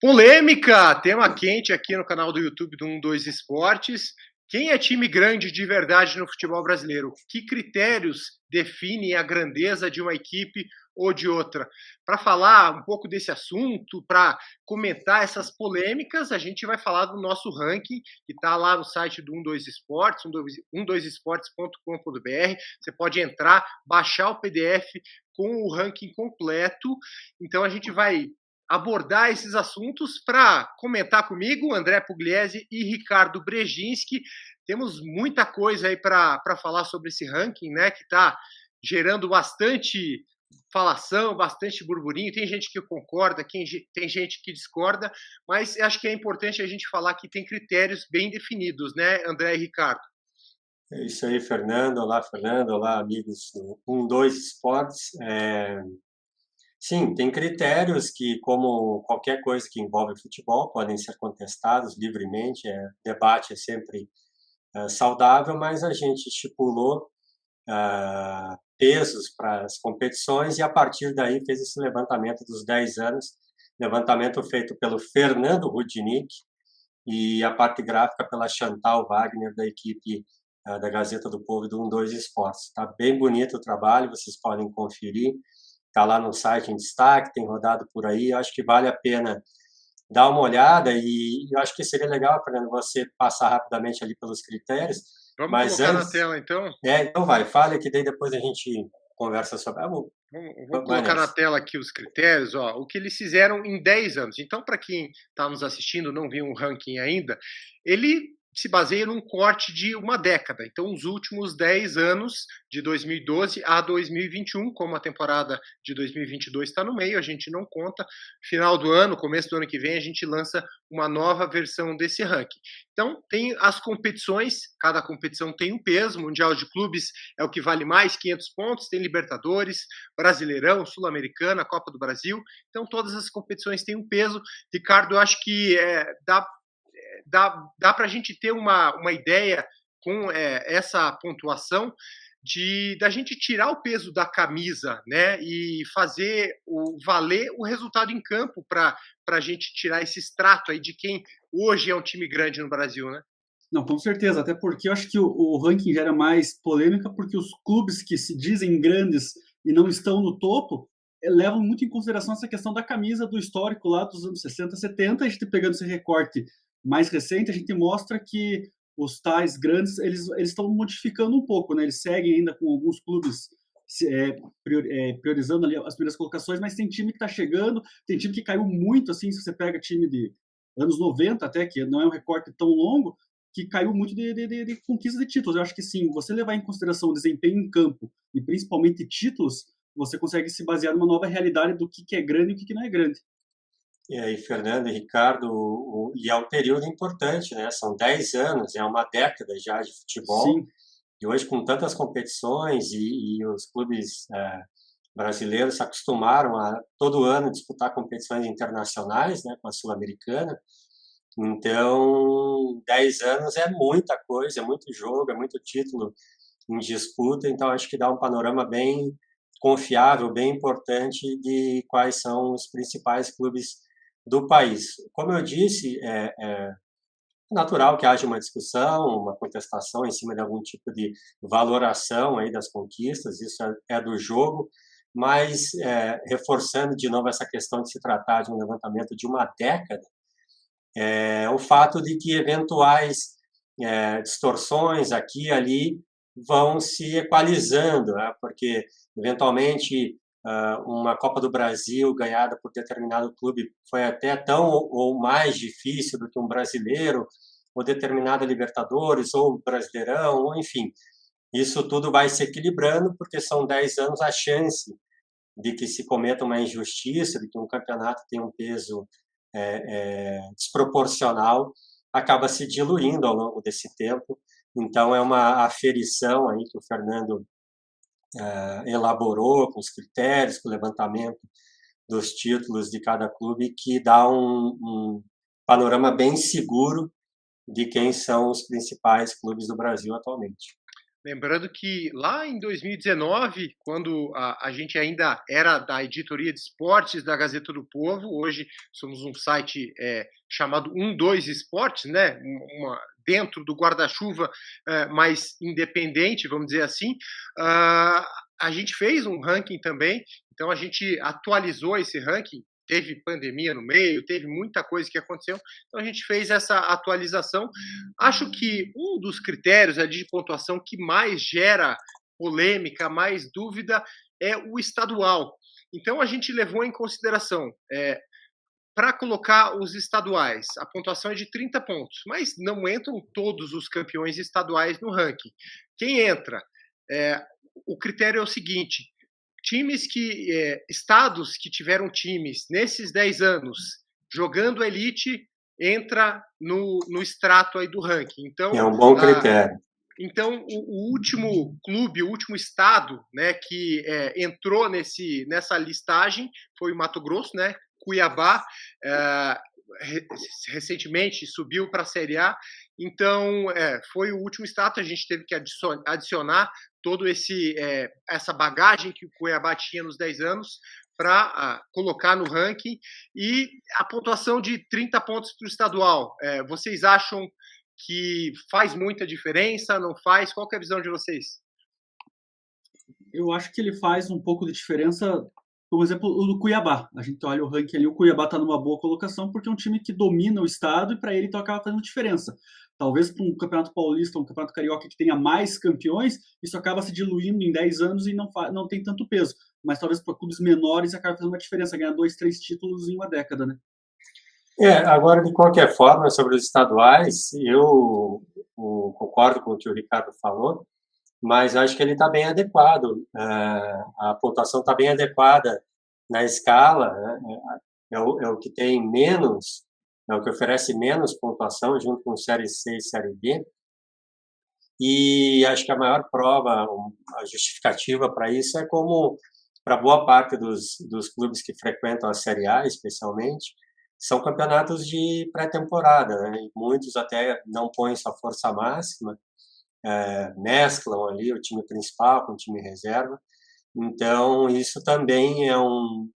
Polêmica, tema quente aqui no canal do YouTube do 12 Esportes. Quem é time grande de verdade no futebol brasileiro? Que critérios definem a grandeza de uma equipe ou de outra? Para falar um pouco desse assunto, para comentar essas polêmicas, a gente vai falar do nosso ranking, que está lá no site do 12 Esportes, 12esportes.com.br. Você pode entrar, baixar o PDF com o ranking completo. Então a gente vai abordar esses assuntos para comentar comigo, André Pugliese e Ricardo Brzezinski. Temos muita coisa aí para falar sobre esse ranking, né, que está gerando bastante falação, bastante burburinho. Tem gente que concorda, tem gente que discorda, mas acho que é importante a gente falar que tem critérios bem definidos, né, André e Ricardo? É isso aí, Fernando. Olá, Fernando. Olá, amigos do 12 Esportes. Sim, tem critérios que, como qualquer coisa que envolve futebol, podem ser contestados livremente. Debate é sempre saudável, mas a gente estipulou pesos para as competições e, a partir daí, fez esse levantamento dos 10 anos, levantamento feito pelo Fernando Rudnick e a parte gráfica pela Chantal Wagner, da equipe da Gazeta do Povo e do 12 Esportes. Está bem bonito o trabalho, vocês podem conferir. Está lá no site em destaque, tem rodado por aí. Eu acho que vale a pena dar uma olhada e eu acho que seria legal, Fernando, você passar rapidamente ali pelos critérios. Vamos Mas colocar na antes, tela, então? então fale que daí depois a gente conversa sobre. Vou Vai colocar na nessa. tela aqui os critérios, ó, o que eles fizeram em 10 anos. Então, para quem está nos assistindo, não viu um ranking ainda, ele se baseia num corte de uma década. Então, os últimos 10 anos, de 2012 a 2021, como a temporada de 2022 está no meio, a gente não conta. Final do ano, começo do ano que vem, a gente lança uma nova versão desse ranking. Então, tem as competições, cada competição tem um peso. Mundial de Clubes é o que vale mais, 500 pontos, tem Libertadores, Brasileirão, Sul-Americana, Copa do Brasil. Então, todas as competições têm um peso. Ricardo, eu acho que dá para a gente ter uma ideia com essa pontuação da gente tirar o peso da camisa, né, e fazer valer o resultado em campo para a gente tirar esse extrato aí de quem hoje é um time grande no Brasil, né? Não, com certeza, até porque eu acho que o ranking gera mais polêmica, porque os clubes que se dizem grandes e não estão no topo levam muito em consideração essa questão da camisa do histórico lá dos anos 60, 70. A gente pegando esse recorte mais recente, a gente mostra que os tais grandes eles estão modificando um pouco, né? Eles seguem ainda com alguns clubes priorizando ali as primeiras colocações, mas tem time que está chegando, tem time que caiu muito, assim, se você pega time de anos 90 até, que não é um recorte tão longo, que caiu muito de conquista de títulos. Eu acho que sim, você levar em consideração o desempenho em campo e principalmente títulos, você consegue se basear numa nova realidade do que é grande e o que não é grande. E aí, Fernando e Ricardo, e é um período importante, né? São 10 anos, é uma década já de futebol. Sim, E hoje, com tantas competições e os clubes brasileiros se acostumaram a todo ano disputar competições internacionais, né, com a Sul-Americana. Então, 10 anos é muita coisa, é muito jogo, é muito título em disputa. Então, acho que dá um panorama bem confiável, bem importante de quais são os principais clubes do país. Como eu disse, é natural que haja uma discussão, uma contestação em cima de algum tipo de valoração aí das conquistas, isso é do jogo, mas reforçando de novo essa questão de se tratar de um levantamento de uma década, o fato de que eventuais distorções aqui e ali vão se equalizando, né? Porque eventualmente uma Copa do Brasil ganhada por determinado clube foi até tão ou mais difícil do que um brasileiro, ou determinada Libertadores, ou Brasileirão, ou enfim. Isso tudo vai se equilibrando, porque são 10 anos a chance de que se cometa uma injustiça, de que um campeonato tenha um peso desproporcional, acaba se diluindo ao longo desse tempo. Então, é uma aferição aí que o Fernando elaborou com os critérios, com o levantamento dos títulos de cada clube, que dá um panorama bem seguro de quem são os principais clubes do Brasil atualmente. Lembrando que lá em 2019, quando a gente ainda era da editoria de esportes da Gazeta do Povo, hoje somos um site chamado 12 Esportes, né? Dentro do guarda-chuva mais independente, vamos dizer assim, a gente fez um ranking também, então a gente atualizou esse ranking. Teve pandemia no meio, teve muita coisa que aconteceu, então a gente fez essa atualização. Acho que um dos critérios de pontuação que mais gera polêmica, mais dúvida, é o estadual. Então a gente levou em consideração, para colocar os estaduais, a pontuação é de 30 pontos, mas não entram todos os campeões estaduais no ranking. Quem entra? O critério é o seguinte: estados que tiveram times nesses 10 anos jogando elite entra no extrato aí do ranking. Então, é um bom critério. Então, o último clube, o último estado, né, que entrou nessa listagem foi o Mato Grosso, né? Cuiabá recentemente subiu para a Série A, então foi o último estado. A gente teve que adicionar todo essa bagagem que o Cuiabá tinha nos 10 anos para colocar no ranking. E a pontuação de 30 pontos para o estadual, vocês acham que faz muita diferença, não faz? Qual que é a visão de vocês? Eu acho que ele faz um pouco de diferença. Por exemplo, o do Cuiabá. A gente olha o ranking ali, o Cuiabá está numa boa colocação porque é um time que domina o estado e para ele então acaba fazendo diferença. Talvez para um campeonato paulista, um campeonato carioca que tenha mais campeões, isso acaba se diluindo em 10 anos e não tem tanto peso. Mas talvez para clubes menores acaba fazendo uma diferença, ganhar 2, 3 títulos em uma década, né? Agora, de qualquer forma, sobre os estaduais, eu concordo com o que o Ricardo falou, mas acho que ele está bem adequado. A pontuação está bem adequada na escala, né? É o que tem menos, é o que oferece menos pontuação, junto com Série C e Série B. E acho que a maior prova, a justificativa para isso é como, para boa parte dos clubes que frequentam a Série A, especialmente, são campeonatos de pré-temporada, né? E muitos até não põem sua força máxima, mesclam ali o time principal com o time reserva. Então, isso também é um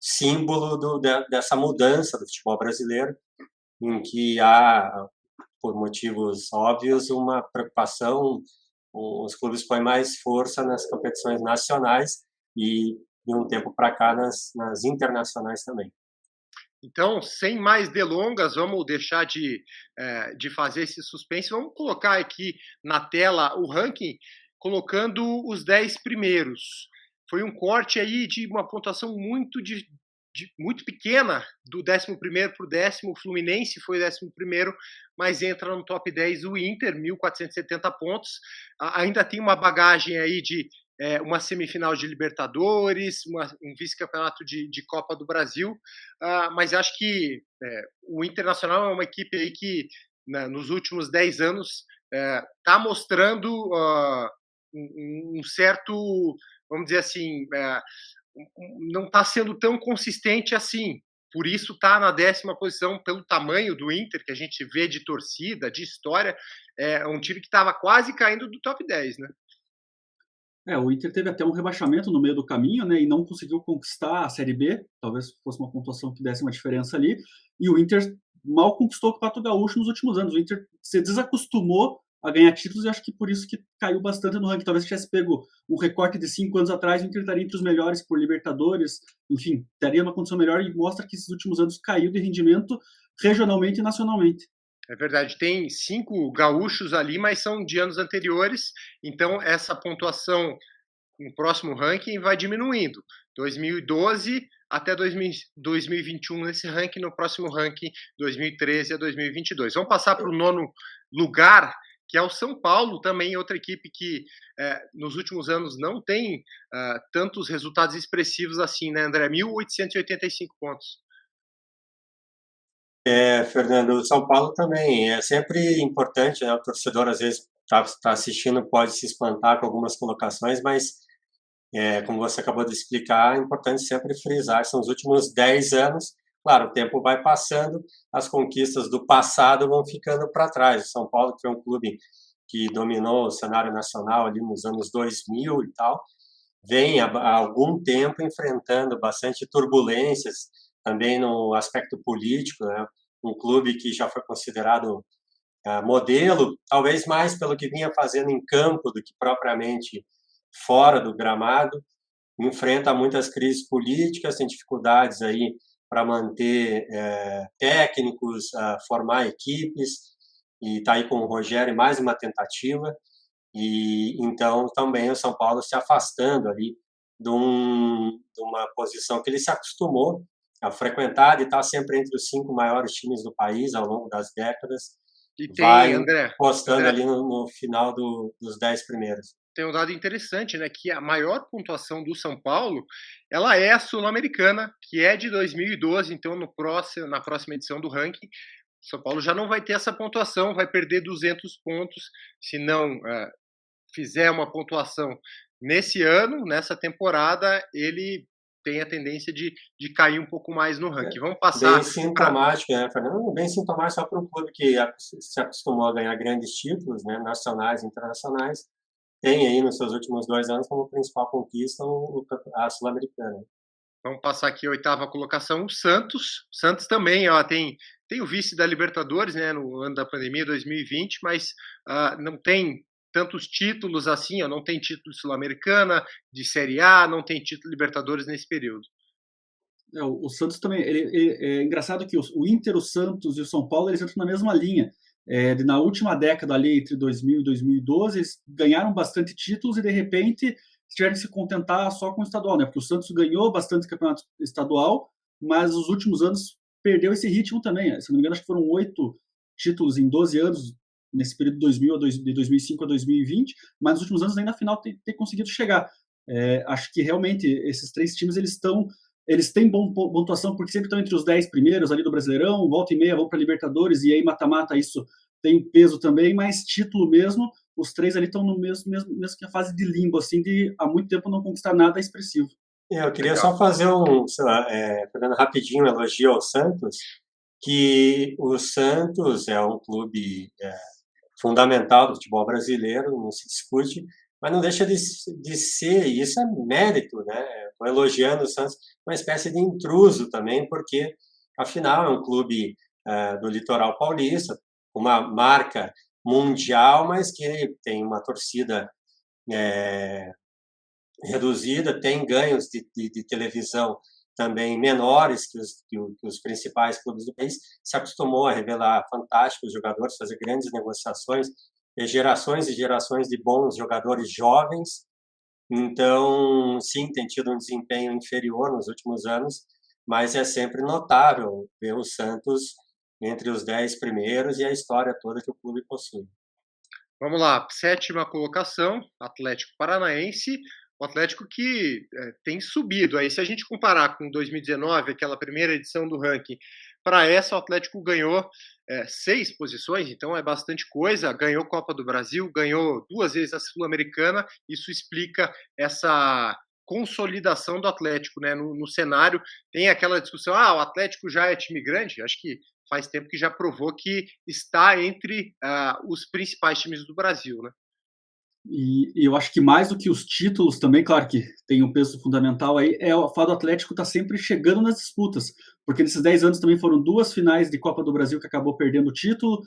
símbolo dessa mudança do futebol brasileiro, em que há, por motivos óbvios, uma preocupação, os clubes põem mais força nas competições nacionais e, de um tempo para cá, nas internacionais também. Então, sem mais delongas, vamos deixar de fazer esse suspense. Vamos colocar aqui na tela o ranking, colocando os 10 primeiros. Foi um corte aí de uma pontuação muito pequena, do 11º para o 10º. O Fluminense foi o 11º, mas entra no top 10 o Inter, 1.470 pontos. Ainda tem uma bagagem aí de uma semifinal de Libertadores, um vice-campeonato de Copa do Brasil, mas acho que o Internacional é uma equipe aí que, nos últimos 10 anos, está mostrando um certo, vamos dizer assim, não está sendo tão consistente assim. Por isso está na 10ª posição, pelo tamanho do Inter, que a gente vê de torcida, de história. É um time que estava quase caindo do top 10, né? O Inter teve até um rebaixamento no meio do caminho, né, e não conseguiu conquistar a Série B, talvez fosse uma pontuação que desse uma diferença ali, e o Inter mal conquistou o Campeonato Gaúcho nos últimos anos. O Inter se desacostumou a ganhar títulos e acho que por isso que caiu bastante no ranking. Talvez se tivesse pego um recorte de 5 anos atrás, o Inter estaria entre os melhores por Libertadores, enfim, estaria numa condição melhor, e mostra que esses últimos anos caiu de rendimento regionalmente e nacionalmente. É verdade, tem 5 gaúchos ali, mas são de anos anteriores, então essa pontuação no próximo ranking vai diminuindo. 2012 até 2021 nesse ranking, no próximo ranking 2013 a 2022. Vamos passar para o 9º lugar, que é o São Paulo, também outra equipe que nos últimos anos não tem tantos resultados expressivos assim, né, André? 1.885 pontos. Fernando, o São Paulo também é sempre importante, né? O torcedor às vezes está assistindo, pode se espantar com algumas colocações, mas como você acabou de explicar, é importante sempre frisar, são os últimos 10 anos. Claro, o tempo vai passando, as conquistas do passado vão ficando para trás. O São Paulo, que foi um clube que dominou o cenário nacional ali nos anos 2000 e tal, vem há algum tempo enfrentando bastante turbulências, também no aspecto político, né? Um clube que já foi considerado modelo, talvez mais pelo que vinha fazendo em campo do que propriamente fora do gramado, enfrenta muitas crises políticas, tem dificuldades aí para manter técnicos, formar equipes, e está aí com o Rogério mais uma tentativa, e então também o São Paulo se afastando ali de uma posição que ele se acostumou a frequentar, de estar sempre entre os 5 maiores times do país ao longo das décadas, E tem, vai André, postando André, ali no final dos 10 primeiros. tem um dado interessante, né, que a maior pontuação do São Paulo, ela é a Sul-Americana, que é de 2012, então na próxima edição do ranking, o São Paulo já não vai ter essa pontuação, vai perder 200 pontos, se não fizer uma pontuação nesse ano, nessa temporada, ele tem a tendência de cair um pouco mais no ranking. Vamos passar bem sintomático, né, Fernando? Bem sintomático só para um clube que se acostumou a ganhar grandes títulos, né, nacionais e internacionais, tem aí nos seus últimos 2 anos como principal conquista a Sul-Americana. Vamos passar aqui a 8ª colocação, o Santos. O Santos também tem o vice da Libertadores, né, no ano da pandemia, 2020, mas não tem tantos títulos assim, não tem título Sul-Americana, de Série A, não tem título Libertadores nesse período. O Santos também, é engraçado que o Inter, o Santos e o São Paulo, eles entram na mesma linha. Na última década ali, entre 2000 e 2012, eles ganharam bastante títulos e de repente tiveram que se contentar só com o estadual, né? Porque o Santos ganhou bastante campeonato estadual, mas nos últimos anos perdeu esse ritmo também. Se não me engano, acho que foram 8 títulos em 12 anos, nesse período de 2005 a 2020, mas nos últimos anos nem na final ter conseguido chegar. Acho que realmente esses 3 times eles têm boa pontuação porque sempre estão entre os 10 primeiros ali do Brasileirão, volta e meia vão para Libertadores e aí mata-mata isso tem peso também, mas título mesmo, os 3 ali estão no mesmo que a fase de limbo, assim, de há muito tempo não conquistar nada expressivo. Eu queria Legal. só fazer fazendo rapidinho um elogio ao Santos, que o Santos é um clube fundamental do futebol brasileiro, não se discute, mas não deixa de ser, e isso é mérito, né? Estou elogiando o Santos, uma espécie de intruso também, porque, afinal, é um clube do litoral paulista, uma marca mundial, mas que tem uma torcida reduzida, tem ganhos de televisão também menores que os principais clubes do país, se acostumou a revelar fantásticos jogadores, fazer grandes negociações, gerações e gerações de bons jogadores jovens. Então, sim, tem tido um desempenho inferior nos últimos anos, mas é sempre notável ver o Santos entre os 10 primeiros e a história toda que o clube possui. Vamos lá, 7ª colocação, Atlético Paranaense, o Atlético que tem subido. Aí, se a gente comparar com 2019, aquela primeira edição do ranking, para essa o Atlético ganhou 6 posições, então é bastante coisa. Ganhou Copa do Brasil, ganhou 2 vezes a Sul-Americana. Isso explica essa consolidação do Atlético, né, no cenário. Tem aquela discussão, o Atlético já é time grande? Acho que faz tempo que já provou que está entre os principais times do Brasil, né? E eu acho que mais do que os títulos também, claro que tem um peso fundamental aí, é o fato do Atlético estar sempre chegando nas disputas, porque nesses 10 anos também foram 2 finais de Copa do Brasil que acabou perdendo o título,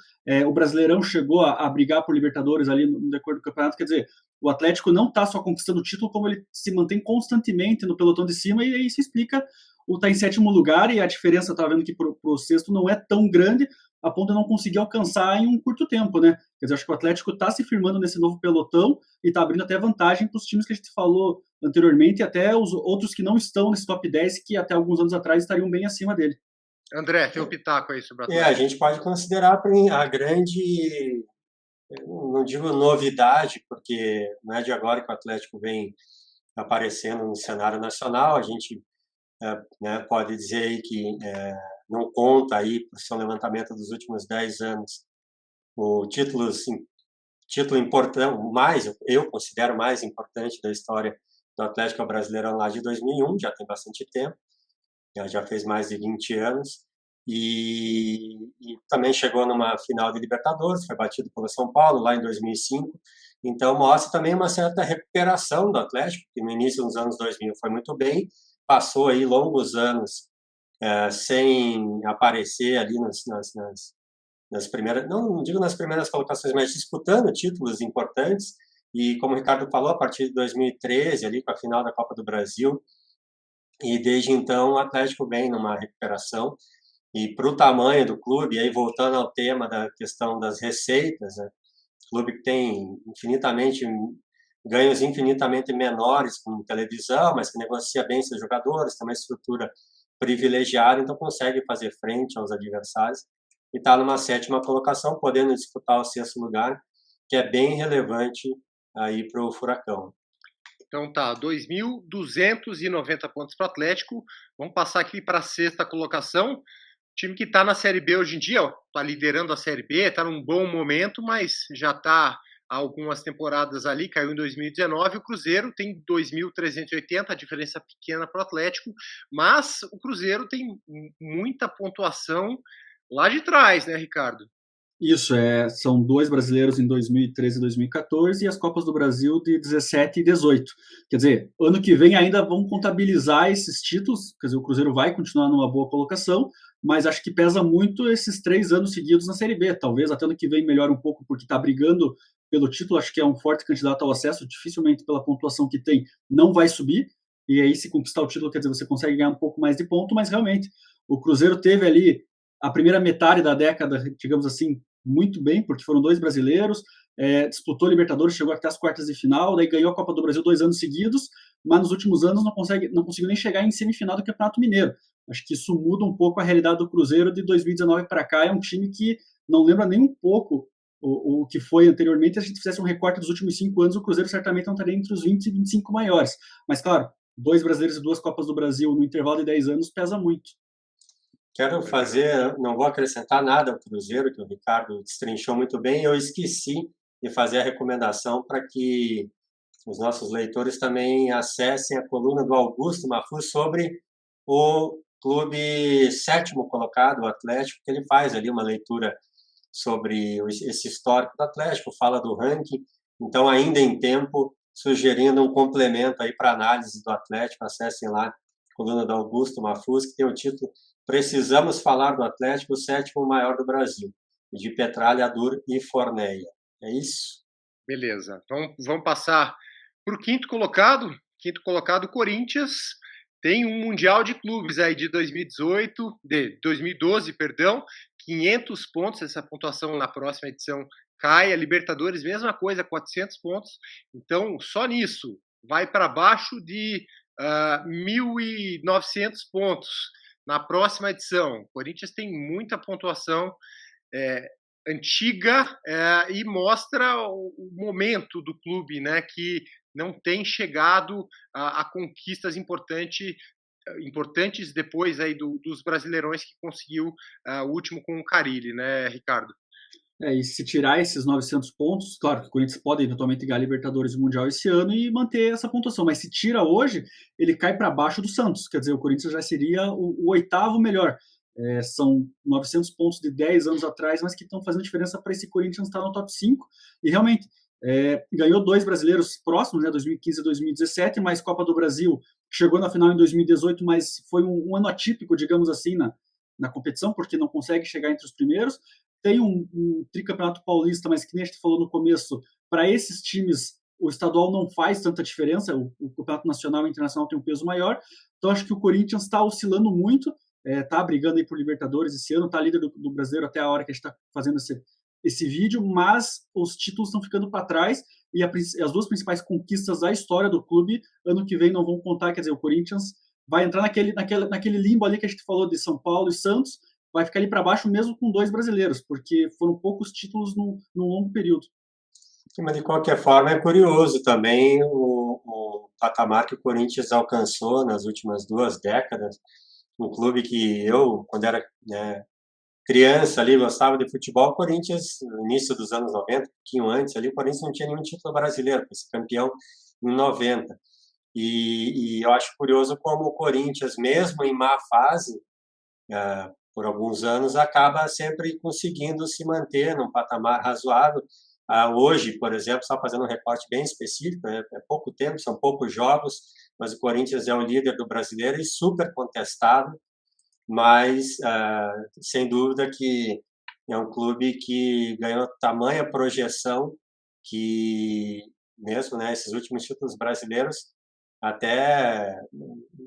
o Brasileirão chegou a brigar por Libertadores ali no decorrer do campeonato, quer dizer, o Atlético não está só conquistando o título, como ele se mantém constantemente no pelotão de cima, e isso explica o estar em 7º lugar, e a diferença, estava vendo que para o sexto não é tão grande, a ponto de não conseguir alcançar em um curto tempo, né? Quer dizer, acho que o Atlético está se firmando nesse novo pelotão e está abrindo até vantagem para os times que a gente falou anteriormente e até os outros que não estão nesse top 10 que até alguns anos atrás estariam bem acima dele. André, tem um pitaco aí sobre o Atlético. A gente pode considerar a grande, não digo novidade, porque não é de agora que o Atlético vem aparecendo no cenário nacional, a gente pode dizer aí que não conta aí, por seu levantamento dos últimos 10 anos, o título importante, eu considero mais importante da história do Atlético Brasileirão lá de 2001, já tem bastante tempo, já fez mais de 20 anos, e também chegou numa final de Libertadores, foi batido pelo São Paulo lá em 2005. Então, mostra também uma certa recuperação do Atlético, que no início dos anos 2000 foi muito bem, passou aí longos anos sem aparecer ali nas primeiras, não digo nas primeiras colocações, mas disputando títulos importantes. E como o Ricardo falou, a partir de 2013, ali com a final da Copa do Brasil, e desde então o Atlético vem numa recuperação. E para o tamanho do clube, e aí voltando ao tema da questão das receitas, né? O clube que tem ganhos infinitamente menores com televisão, mas que negocia bem seus jogadores, tem uma estrutura privilegiada, então consegue fazer frente aos adversários e está numa 7ª colocação, podendo disputar o 6º lugar, que é bem relevante aí para o Furacão. Então tá, 2.290 pontos para o Atlético. Vamos passar aqui para a 6ª colocação. O time que está na Série B hoje em dia, está liderando a Série B, está num bom momento, mas já está há algumas temporadas ali, caiu em 2019. O Cruzeiro tem 2.380, a diferença pequena para o Atlético, mas o Cruzeiro tem muita pontuação lá de trás, né, Ricardo? Isso, são 2 brasileiros em 2013 e 2014 e as Copas do Brasil de 17 e 18. Quer dizer, ano que vem ainda vão contabilizar esses títulos, quer dizer, o Cruzeiro vai continuar numa boa colocação, mas acho que pesa muito esses 3 anos seguidos na Série B. Talvez até ano que vem melhore um pouco, porque está brigando pelo título, acho que é um forte candidato ao acesso, dificilmente pela pontuação que tem não vai subir, e aí se conquistar o título, quer dizer, você consegue ganhar um pouco mais de ponto, mas realmente o Cruzeiro teve ali a primeira metade da década, digamos assim, muito bem, porque foram 2 brasileiros, disputou Libertadores, chegou até as quartas de final, daí ganhou a Copa do Brasil 2 anos seguidos, mas nos últimos anos não conseguiu nem chegar em semifinal do Campeonato Mineiro. Acho que isso muda um pouco a realidade do Cruzeiro de 2019 para cá. É um time que não lembra nem um pouco o que foi anteriormente. Se a gente fizesse um recorte dos últimos 5 anos, o Cruzeiro certamente não estaria entre os 20 e 25 maiores. Mas, claro, 2 brasileiros e 2 Copas do Brasil no intervalo de 10 anos pesa muito. Quero fazer, não vou acrescentar nada ao Cruzeiro, que o Ricardo destrinchou muito bem. Eu esqueci de fazer a recomendação para que os nossos leitores também acessem a coluna do Augusto Mafuz sobre o clube 7º colocado, o Atlético, que ele faz ali uma leitura sobre esse histórico do Atlético, fala do ranking. Então, ainda em tempo, sugerindo um complemento aí para análise do Atlético, acessem lá a coluna do Augusto Mafuz, que tem o título Precisamos Falar do Atlético, o 7º maior do Brasil, de Petralha, Adur e Forneia. É isso? Beleza. Então, vamos passar para o 5º colocado. 5º colocado, Corinthians. Tem um Mundial de Clubes aí de 2012, perdão, 500 pontos. Essa pontuação na próxima edição cai. A Libertadores, mesma coisa, 400 pontos. Então, só nisso, vai para baixo de 1.900 pontos na próxima edição. O Corinthians tem muita pontuação antiga e mostra o momento do clube, né, que não tem chegado a conquistas importantes depois aí dos Brasileirões que conseguiu o último com o Carille, né, Ricardo? E se tirar esses 900 pontos, claro que o Corinthians pode eventualmente ganhar Libertadores e Mundial esse ano e manter essa pontuação, mas se tira hoje, ele cai para baixo do Santos, quer dizer, o Corinthians já seria o 8º melhor. São 900 pontos de 10 anos atrás, mas que estão fazendo diferença para esse Corinthians estar no top 5, e realmente ganhou 2 brasileiros próximos, né, 2015 e 2017, mais Copa do Brasil, chegou na final em 2018, mas foi um ano atípico, digamos assim, na competição, porque não consegue chegar entre os primeiros. Tem um tricampeonato paulista, mas que nem a gente falou no começo, para esses times o estadual não faz tanta diferença, o campeonato nacional e internacional tem um peso maior, então acho que o Corinthians está oscilando muito, está brigando aí por Libertadores esse ano, está líder do brasileiro até a hora que a gente está fazendo esse vídeo, mas os títulos estão ficando para trás e as 2 principais conquistas da história do clube ano que vem não vão contar, quer dizer, o Corinthians vai entrar naquele limbo ali que a gente falou de São Paulo e Santos, vai ficar ali para baixo mesmo com 2 brasileiros, porque foram poucos títulos num longo período. Mas, de qualquer forma, é curioso também o patamar que o Corinthians alcançou nas últimas 2 décadas. Um clube que eu, quando era criança ali, gostava de futebol. O Corinthians, no início dos anos 90, um pouquinho antes ali, o Corinthians não tinha nenhum título brasileiro, foi campeão em 90. E eu acho curioso como o Corinthians, mesmo em má fase, por alguns anos, acaba sempre conseguindo se manter num patamar razoável. Hoje, por exemplo, só fazendo um recorte bem específico, é pouco tempo, são poucos jogos, mas o Corinthians é o líder do Brasileiro e super contestado, mas sem dúvida que é um clube que ganhou tamanha projeção que, mesmo, né, esses últimos títulos brasileiros, até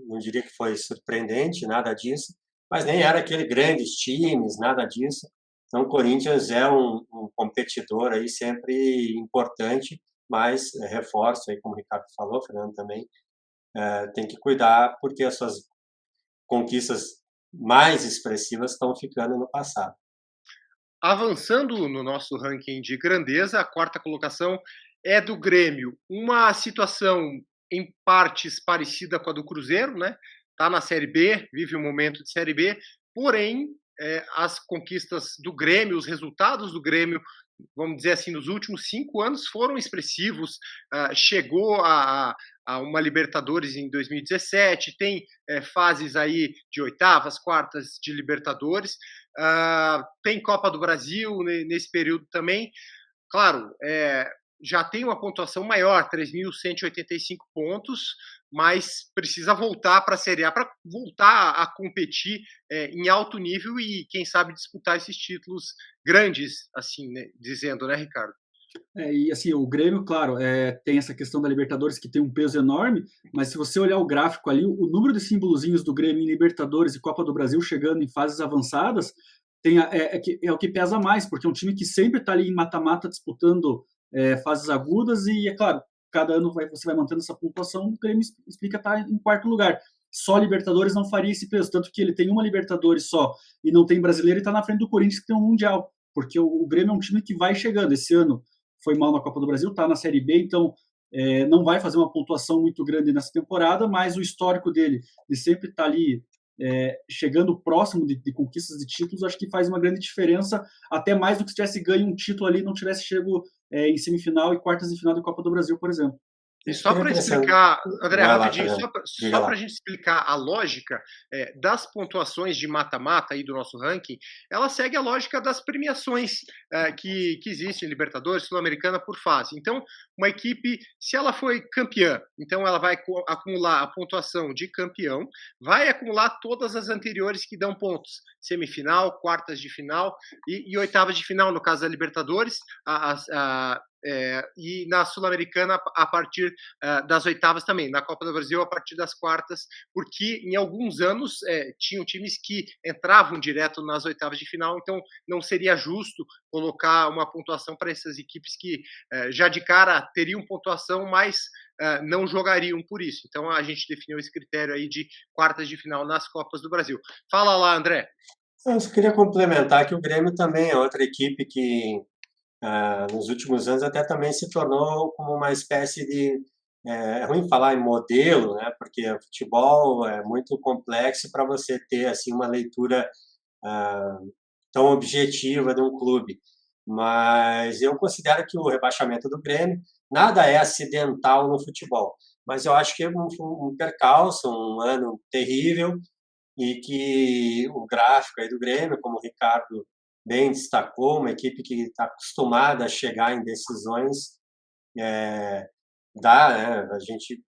não diria que foi surpreendente, nada disso, mas nem era aquele grandes times, nada disso. Então, o Corinthians é um competidor aí sempre importante, mas reforço aí, como o Ricardo falou, o Fernando também, tem que cuidar porque as suas conquistas mais expressivas estão ficando no passado. Avançando no nosso ranking de grandeza, a quarta colocação é do Grêmio. Uma situação em partes parecida com a do Cruzeiro, né? Tá na Série B, vive um momento de Série B, porém as conquistas do Grêmio, os resultados do Grêmio, vamos dizer assim, nos últimos 5 anos foram expressivos. Chegou a uma Libertadores em 2017, tem fases aí de oitavas, quartas de Libertadores, tem Copa do Brasil nesse período também. Claro, já tem uma pontuação maior, 3.185 pontos, mas precisa voltar para a Série A para voltar a competir em alto nível e, quem sabe, disputar esses títulos grandes, assim, né, dizendo, né, Ricardo? E assim, o Grêmio, claro, tem essa questão da Libertadores que tem um peso enorme, mas se você olhar o gráfico ali, o número de simbolozinhos do Grêmio em Libertadores e Copa do Brasil chegando em fases avançadas é o que pesa mais, porque é um time que sempre está ali em mata-mata disputando fases agudas e, é claro, cada ano você vai mantendo essa pontuação, o Grêmio explica estar em quarto lugar. Só Libertadores não faria esse peso, tanto que ele tem uma Libertadores só e não tem brasileiro e está na frente do Corinthians que tem um Mundial, porque o Grêmio é um time que vai chegando. Esse ano foi mal na Copa do Brasil, está na Série B, então não vai fazer uma pontuação muito grande nessa temporada, mas o histórico dele de sempre estar ali chegando próximo de conquistas de títulos, acho que faz uma grande diferença, até mais do que se tivesse ganho um título ali e não tivesse chego em semifinal e quartas de final da Copa do Brasil, por exemplo. E só para explicar, André, rapidinho, só para a gente explicar a lógica das pontuações de mata-mata aí do nosso ranking, ela segue a lógica das premiações que existem em Libertadores, Sul-Americana por fase. Então, uma equipe, se ela foi campeã, então ela vai acumular a pontuação de campeão, vai acumular todas as anteriores que dão pontos, semifinal, quartas de final e oitavas de final, no caso da Libertadores, e na Sul-Americana a partir das oitavas também, na Copa do Brasil a partir das quartas, porque em alguns anos tinham times que entravam direto nas oitavas de final, então não seria justo colocar uma pontuação para essas equipes que já de cara teriam pontuação, mas não jogariam por isso. Então a gente definiu esse critério aí de quartas de final nas Copas do Brasil. Fala lá, André. Eu só queria complementar que o Grêmio também é outra equipe que nos últimos anos até também se tornou como uma espécie de é ruim falar em modelo, né? Porque o futebol é muito complexo para você ter assim uma leitura tão objetiva de um clube. Mas eu considero que o rebaixamento do Grêmio nada é acidental no futebol. Mas eu acho que é um percalço, um ano terrível e que o gráfico aí do Grêmio, como o Ricardo bem destacou, uma equipe que está acostumada a chegar em decisões, né? A gente,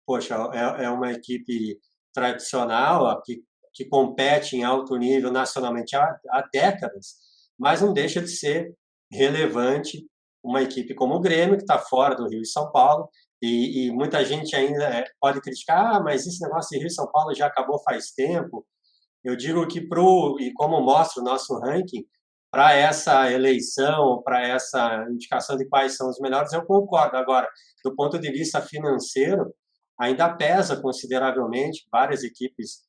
poxa, é uma equipe tradicional que compete em alto nível nacionalmente há décadas, mas não deixa de ser relevante uma equipe como o Grêmio, que está fora do Rio e São Paulo, e muita gente ainda pode criticar, mas esse negócio de Rio e São Paulo já acabou faz tempo. Eu digo que, e como mostra o nosso ranking, para essa eleição, para essa indicação de quais são os melhores, eu concordo. Agora, do ponto de vista financeiro, ainda pesa consideravelmente. Várias equipes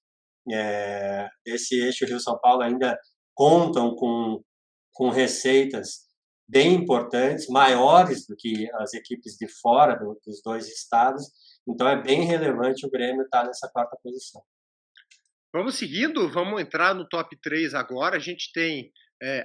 desse eixo Rio-São Paulo ainda contam com receitas bem importantes, maiores do que as equipes de fora dos dois estados. Então, é bem relevante o Grêmio estar nessa quarta posição. Vamos seguindo, vamos entrar no top 3 agora. A gente tem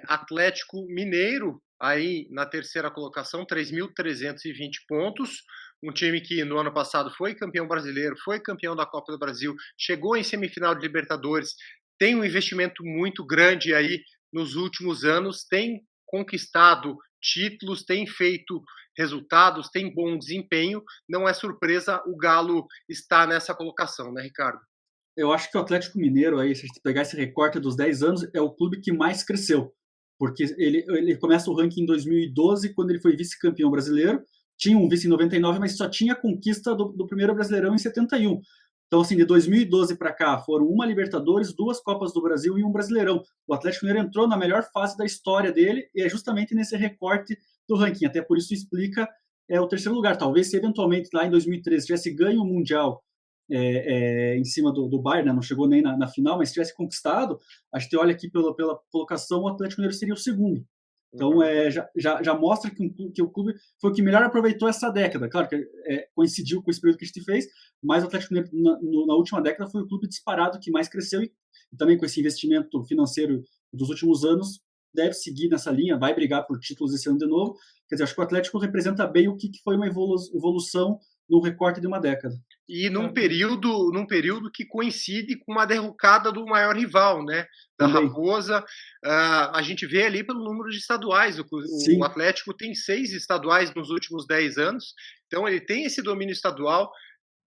Atlético Mineiro aí na terceira colocação, 3.320 pontos. Um time que no ano passado foi campeão brasileiro, foi campeão da Copa do Brasil, chegou em semifinal de Libertadores, tem um investimento muito grande aí nos últimos anos, tem conquistado títulos, tem feito resultados, tem bom desempenho. Não é surpresa o Galo estar nessa colocação, né, Ricardo? Eu acho que o Atlético Mineiro, aí, se a gente pegar esse recorte dos 10 anos, é o clube que mais cresceu. Porque ele começa o ranking em 2012, quando ele foi vice-campeão brasileiro. Tinha um vice em 99, mas só tinha a conquista do primeiro Brasileirão em 71. Então, assim, de 2012 para cá, foram uma Libertadores, duas Copas do Brasil e um Brasileirão. O Atlético Mineiro entrou na melhor fase da história dele e é justamente nesse recorte do ranking. Até por isso explica o terceiro lugar. Talvez se eventualmente lá em 2013 tivesse ganho o Mundial em cima do Bayern, né? Não chegou nem na final, mas se tivesse conquistado, a gente olha aqui pela colocação, o Atlético Mineiro seria o segundo. Então, já mostra que o clube foi o que melhor aproveitou essa década. Claro que coincidiu com esse período que a gente fez, mas o Atlético Mineiro, na última década, foi o clube disparado que mais cresceu e também com esse investimento financeiro dos últimos anos, deve seguir nessa linha, vai brigar por títulos esse ano de novo. Quer dizer, acho que o Atlético representa bem o que foi uma evolução no recorte de uma década. E num período que coincide com uma derrocada do maior rival, né? Da Também. Raposa. A gente vê ali pelo número de estaduais. O Atlético tem 6 estaduais nos últimos 10 anos, então ele tem esse domínio estadual,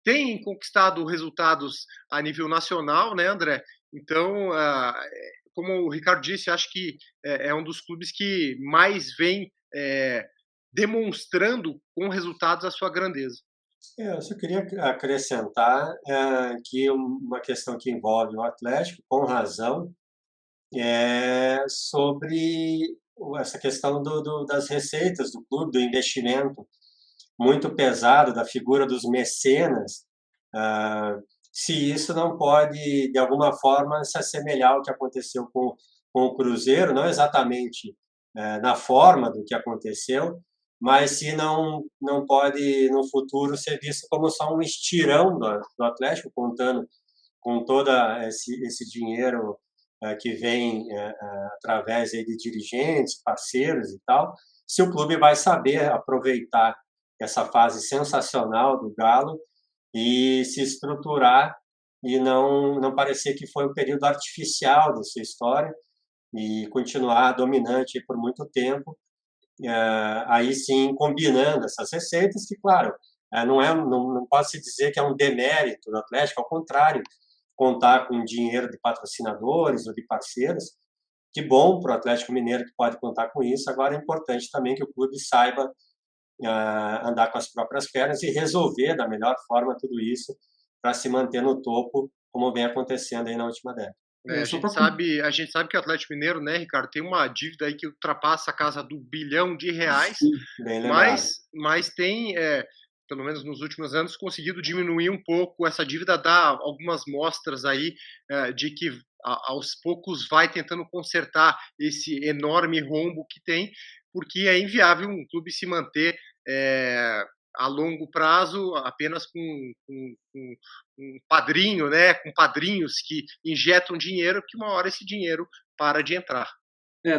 tem conquistado resultados a nível nacional, né, André? Então, como o Ricardo disse, acho que é um dos clubes que mais vem demonstrando com resultados a sua grandeza. Eu só queria acrescentar que uma questão que envolve o Atlético, com razão, é sobre essa questão das receitas do clube, do investimento muito pesado da figura dos mecenas, se isso não pode, de alguma forma, se assemelhar ao que aconteceu com o Cruzeiro, não exatamente na forma do que aconteceu, mas se não pode, no futuro, ser visto como só um estirão do Atlético, contando com todo esse dinheiro que vem através aí de dirigentes, parceiros e tal, se o clube vai saber aproveitar essa fase sensacional do Galo e se estruturar e não parecer que foi um período artificial da sua história e continuar dominante por muito tempo, aí sim combinando essas receitas, que claro, não pode se dizer que é um demérito do Atlético, ao contrário, contar com dinheiro de patrocinadores ou de parceiros, que bom para o Atlético Mineiro que pode contar com isso. Agora é importante também que o clube saiba andar com as próprias pernas e resolver da melhor forma tudo isso para se manter no topo, como vem acontecendo aí na última década. A gente sabe que o Atlético Mineiro, né, Ricardo, tem uma dívida aí que ultrapassa a casa do R$1 bilhão, Sim, bem lembrado. mas tem, pelo menos nos últimos anos, conseguido diminuir um pouco essa dívida, dá algumas mostras aí de que aos poucos vai tentando consertar esse enorme rombo que tem, porque é inviável um clube se manter a longo prazo apenas com um padrinho, né, com padrinhos que injetam dinheiro, que uma hora esse dinheiro para de entrar.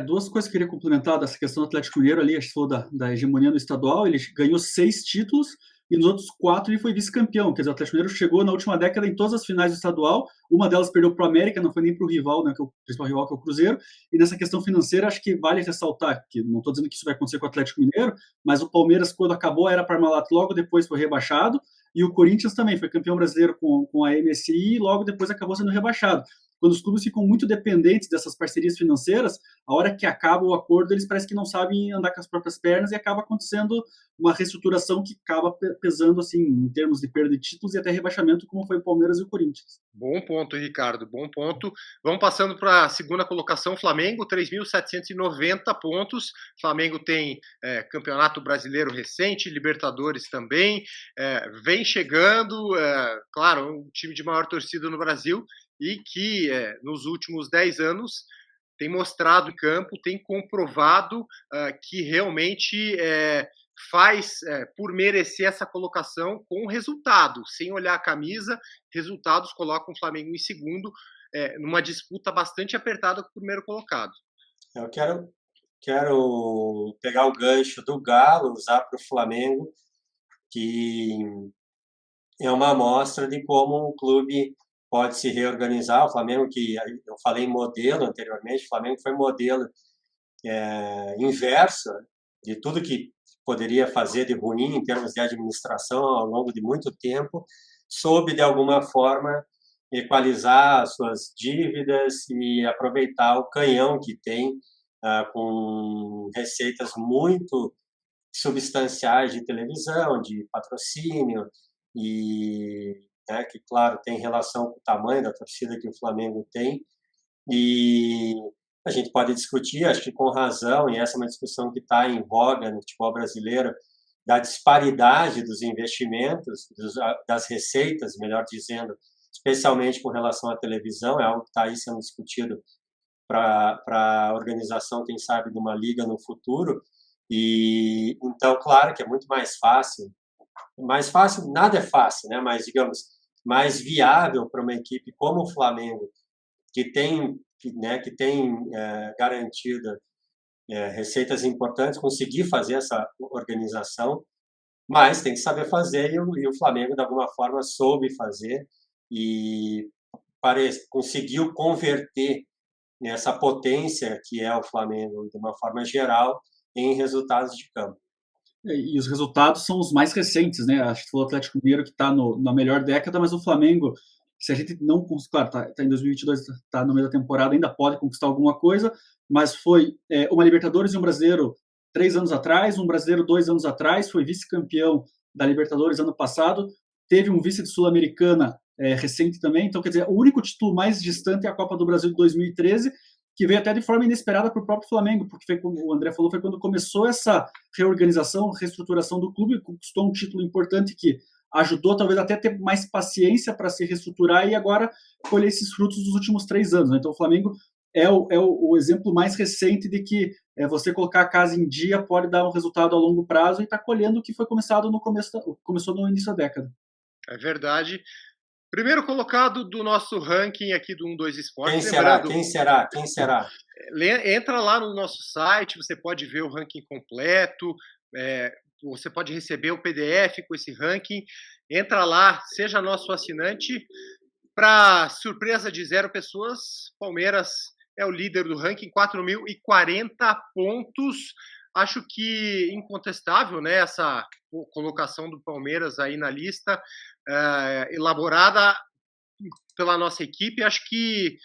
Duas coisas que eu queria complementar dessa questão do Atlético Mineiro ali, a gente falou da hegemonia no estadual, ele ganhou 6 títulos e nos outros 4 ele foi vice-campeão, quer dizer, o Atlético Mineiro chegou na última década em todas as finais do estadual, uma delas perdeu para o América, não foi nem para o rival, né, que é o principal rival, que é o Cruzeiro, e nessa questão financeira acho que vale ressaltar, que não estou dizendo que isso vai acontecer com o Atlético Mineiro, mas o Palmeiras, quando acabou, era Parmalat, logo depois foi rebaixado, e o Corinthians também foi campeão brasileiro com a MSI e logo depois acabou sendo rebaixado. Quando os clubes ficam muito dependentes dessas parcerias financeiras, a hora que acaba o acordo, eles parecem que não sabem andar com as próprias pernas e acaba acontecendo uma reestruturação que acaba pesando assim em termos de perda de títulos e até rebaixamento, como foi o Palmeiras e o Corinthians. Bom ponto, Ricardo, bom ponto. Vamos passando para a segunda colocação, Flamengo, 3.790 pontos. Flamengo tem Campeonato Brasileiro recente, Libertadores também, vem chegando, claro, um time de maior torcida no Brasil, e que nos últimos 10 anos tem mostrado em campo, tem comprovado que realmente faz por merecer essa colocação com resultado, sem olhar a camisa, resultados colocam o Flamengo em segundo, numa disputa bastante apertada com o primeiro colocado. Eu quero pegar o gancho do Galo, usar para o Flamengo, que é uma amostra de como um clube pode se reorganizar. O Flamengo, que eu falei modelo anteriormente, o Flamengo foi modelo inverso de tudo que poderia fazer de ruim em termos de administração ao longo de muito tempo, soube, de alguma forma, equalizar as suas dívidas e aproveitar o canhão que tem, com receitas muito substanciais de televisão, de patrocínio, e que, claro, tem relação com o tamanho da torcida que o Flamengo tem. E a gente pode discutir, acho que com razão, e essa é uma discussão que está em voga no futebol brasileiro, da disparidade dos investimentos, das receitas, melhor dizendo, especialmente com relação à televisão, é algo que está aí sendo discutido para a organização, quem sabe, de uma liga no futuro. E então, claro que é muito mais fácil, nada é fácil, né? Mas, digamos, mais viável para uma equipe como o Flamengo, que tem garantida receitas importantes, conseguir fazer essa organização, mas tem que saber fazer, e o Flamengo, de alguma forma, soube fazer e conseguiu converter essa potência que é o Flamengo, de uma forma geral, em resultados de campo. E os resultados são os mais recentes, né? Acho que foi o Atlético Mineiro que está na melhor década, mas o Flamengo, se a gente não... Claro, está em 2022, está no meio da temporada, ainda pode conquistar alguma coisa, mas foi uma Libertadores e um Brasileiro 3 anos atrás, um Brasileiro 2 anos atrás, foi vice-campeão da Libertadores ano passado, teve um vice de Sul-Americana recente também, então, quer dizer, o único título mais distante é a Copa do Brasil de 2013, que veio até de forma inesperada para o próprio Flamengo, porque foi, como o André falou, foi quando começou essa reorganização, reestruturação do clube, conquistou um título importante que ajudou talvez até a ter mais paciência para se reestruturar e agora colher esses frutos dos últimos 3 anos. Né? Então o Flamengo é o exemplo mais recente de que você colocar a casa em dia pode dar um resultado a longo prazo e está colhendo o que foi começado começou no início da década. É verdade. Primeiro colocado do nosso ranking aqui do 1-2 Esportes. Quem será? Entra lá no nosso site, você pode ver o ranking completo, você pode receber o PDF com esse ranking. Entra lá, seja nosso assinante. Para surpresa de 0 pessoas, Palmeiras é o líder do ranking, 4.040 pontos. Acho que incontestável, né, essa colocação do Palmeiras aí na lista, elaborada pela nossa equipe. Acho que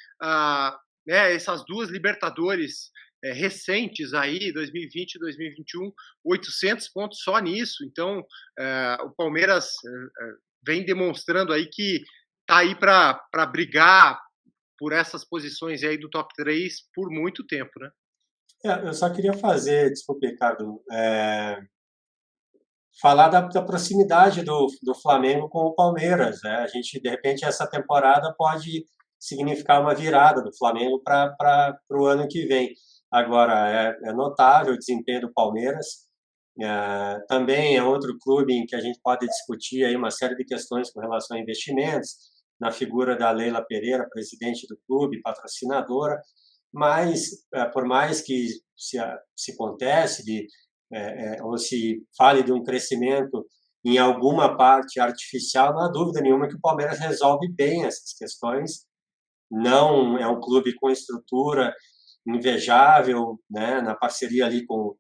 essas 2 Libertadores recentes aí, 2020 e 2021, 800 pontos só nisso. Então, o Palmeiras vem demonstrando aí que está aí para brigar por essas posições aí do top 3 por muito tempo, né? Eu só queria desculpe, Ricardo, falar da proximidade do Flamengo com o Palmeiras. Né? A gente, de repente, essa temporada pode significar uma virada do Flamengo para o ano que vem. Agora, é notável o desempenho do Palmeiras. Também é outro clube em que a gente pode discutir aí uma série de questões com relação a investimentos, na figura da Leila Pereira, presidente do clube, patrocinadora, mas, por mais que se conteste ou se fale de um crescimento em alguma parte artificial, não há dúvida nenhuma que o Palmeiras resolve bem essas questões. Não é um clube com estrutura invejável, né, na parceria ali com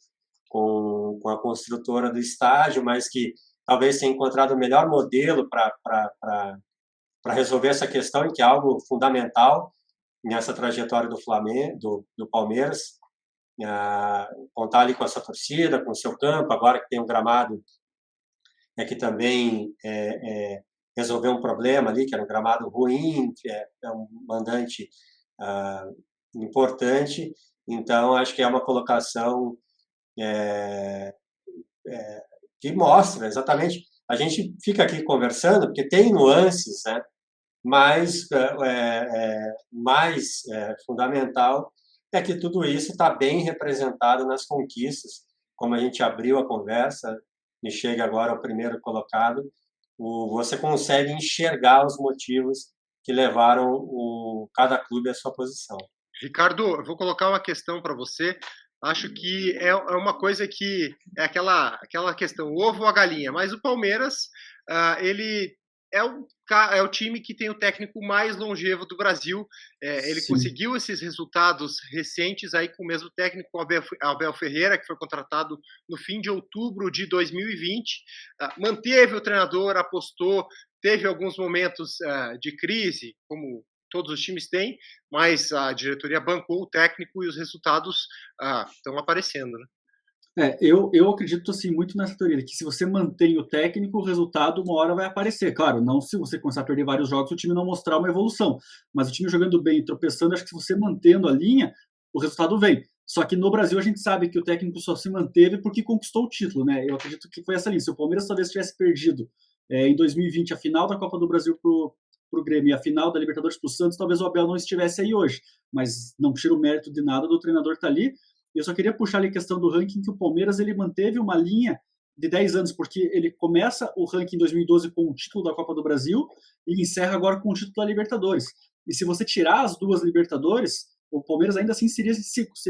a construtora do estádio, mas que talvez tenha encontrado o melhor modelo para resolver essa questão, que é algo fundamental nessa trajetória do Flamengo, do Palmeiras. Contar ali com essa torcida, com o seu campo, agora que tem um gramado que também resolveu um problema ali, que era um gramado ruim, que é um mandante importante. Então, acho que é uma colocação que mostra exatamente. A gente fica aqui conversando, porque tem nuances, né? Mas mais fundamental é que tudo isso está bem representado nas conquistas. Como a gente abriu a conversa e chega agora ao primeiro colocado, você consegue enxergar os motivos que levaram cada clube à sua posição. Ricardo, eu vou colocar uma questão para você. Acho que é uma coisa que é aquela questão, ovo ou a galinha, mas o Palmeiras, ele é é o time que tem o técnico mais longevo do Brasil. Ele conseguiu esses resultados recentes aí com o mesmo técnico, Abel Ferreira, que foi contratado no fim de outubro de 2020. Manteve o treinador, apostou, teve alguns momentos de crise, como todos os times têm, mas a diretoria bancou o técnico e os resultados estão aparecendo, né? Eu acredito assim, muito nessa teoria, que se você mantém o técnico, o resultado uma hora vai aparecer. Claro, não se você começar a perder vários jogos, o time não mostrar uma evolução. Mas o time jogando bem, tropeçando, acho que se você mantendo a linha, o resultado vem. Só que no Brasil a gente sabe que o técnico só se manteve porque conquistou o título, né? Eu acredito que foi essa linha. Se o Palmeiras talvez tivesse perdido em 2020 a final da Copa do Brasil pro Grêmio e a final da Libertadores pro Santos, talvez o Abel não estivesse aí hoje. Mas não tira o mérito de nada do treinador estar ali. Eu só queria puxar ali a questão do ranking, que o Palmeiras ele manteve uma linha de 10 anos, porque ele começa o ranking em 2012 com o título da Copa do Brasil e encerra agora com o título da Libertadores. E se você tirar as duas Libertadores, o Palmeiras ainda assim seria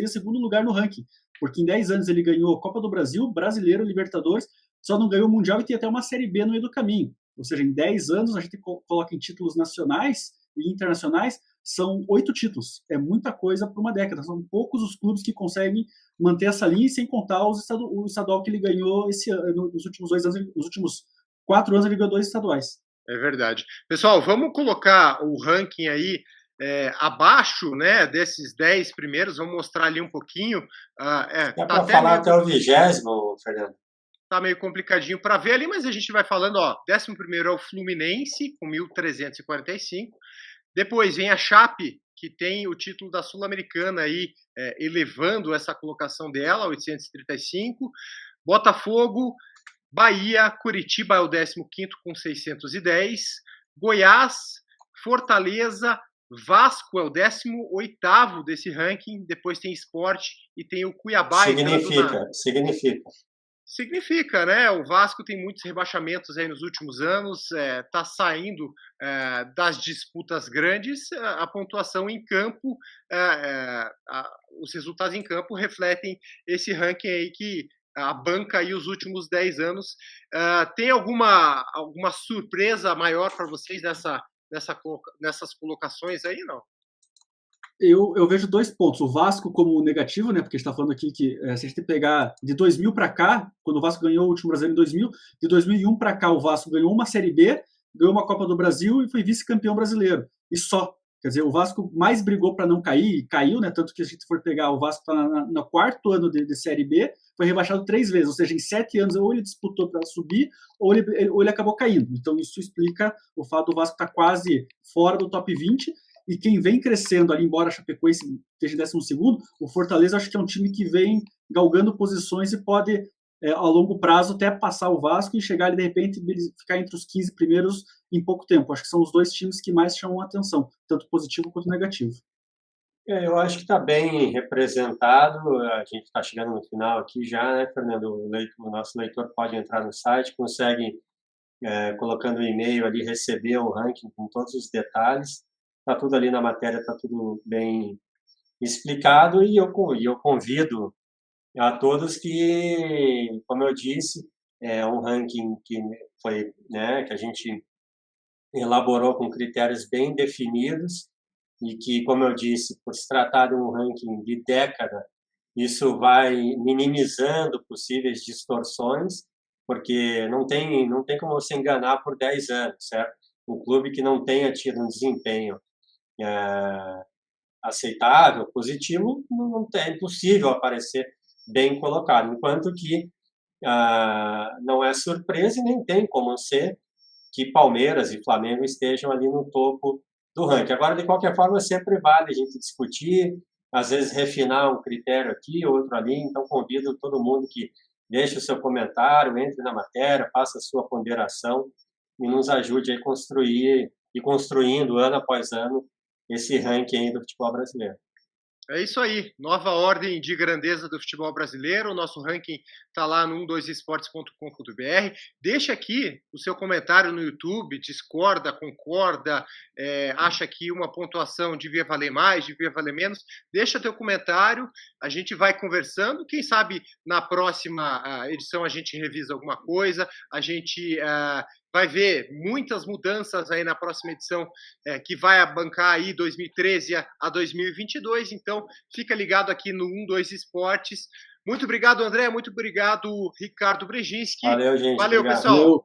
segundo lugar no ranking, porque em 10 anos ele ganhou Copa do Brasil, Brasileiro, Libertadores, só não ganhou o Mundial e tem até uma Série B no meio do caminho. Ou seja, em 10 anos a gente coloca em títulos nacionais e internacionais, são 8 títulos. É muita coisa para uma década. São poucos os clubes que conseguem manter essa linha, sem contar o estadual que ele ganhou esse ano, nos últimos 2 anos, nos últimos 4 anos ele ganhou 2 estaduais. É verdade. Pessoal, vamos colocar o ranking aí abaixo, né, desses 10 primeiros, vamos mostrar ali um pouquinho. Dá para falar até o 20º, Fernando? Tá meio complicadinho para ver ali, mas a gente vai falando, 11º é o Fluminense, com 1.345. Depois vem a Chape, que tem o título da Sul-Americana aí, elevando essa colocação dela a 835. Botafogo, Bahia, Curitiba é o 15º com 610. Goiás, Fortaleza, Vasco é o 18º desse ranking. Depois tem Sport e tem o Cuiabá. Significa, né? O Vasco tem muitos rebaixamentos aí nos últimos anos, está saindo das disputas grandes. A pontuação em campo, os resultados em campo refletem esse ranking aí que a banca aí os últimos 10 anos. Tem alguma surpresa maior para vocês nessas colocações aí, não? Eu vejo 2 pontos. O Vasco como negativo, né? Porque a gente está falando aqui que se a gente pegar de 2000 para cá, quando o Vasco ganhou o último brasileiro em 2000, de 2001 para cá o Vasco ganhou uma Série B, ganhou uma Copa do Brasil e foi vice-campeão brasileiro. E só. Quer dizer, o Vasco mais brigou para não cair, e caiu, né? Tanto que a gente for pegar, o Vasco está no 4º ano de Série B, foi rebaixado 3 vezes. Ou seja, em 7 anos, ou ele disputou para subir, ou ele acabou caindo. Então, isso explica o fato do Vasco estar quase fora do top 20. E quem vem crescendo ali, embora a Chapecoense esteja em 12º, o Fortaleza acho que é um time que vem galgando posições e pode, ao longo prazo, até passar o Vasco e chegar ali, de repente, ficar entre os 15 primeiros em pouco tempo. Acho que são os 2 times que mais chamam a atenção, tanto positivo quanto negativo. Eu acho que está bem representado. A gente está chegando no final aqui já, né, Fernando? O nosso leitor pode entrar no site, consegue, colocando o e-mail ali, receber o ranking com todos os detalhes. Está tudo ali na matéria, está tudo bem explicado, e eu convido a todos que, como eu disse, é um ranking que foi, né, que a gente elaborou com critérios bem definidos e que, como eu disse, por se tratar de um ranking de década, isso vai minimizando possíveis distorções, porque não tem como você enganar por 10 anos, certo? Um clube que não tenha tido um desempenho aceitável, positivo, é impossível aparecer bem colocado, enquanto que não é surpresa e nem tem como ser que Palmeiras e Flamengo estejam ali no topo do ranking. Agora, de qualquer forma, sempre vale a gente discutir, às vezes refinar um critério aqui, outro ali, então convido todo mundo que deixe o seu comentário, entre na matéria, faça a sua ponderação e nos ajude a construir e construindo ano após ano esse ranking aí do futebol brasileiro. É isso aí, nova ordem de grandeza do futebol brasileiro. O nosso ranking está lá no 12esportes.com.br. Deixa aqui o seu comentário no YouTube, discorda, concorda, acha que uma pontuação devia valer mais, devia valer menos. Deixa teu comentário, a gente vai conversando. Quem sabe na próxima edição a gente revisa alguma coisa, a gente vai ver muitas mudanças aí na próxima edição, que vai bancar aí 2013 a 2022. Então, fica ligado aqui no 12 Esportes. Muito obrigado, André. Muito obrigado, Ricardo Brzezinski. Valeu, gente. Valeu, Obrigado. pessoal.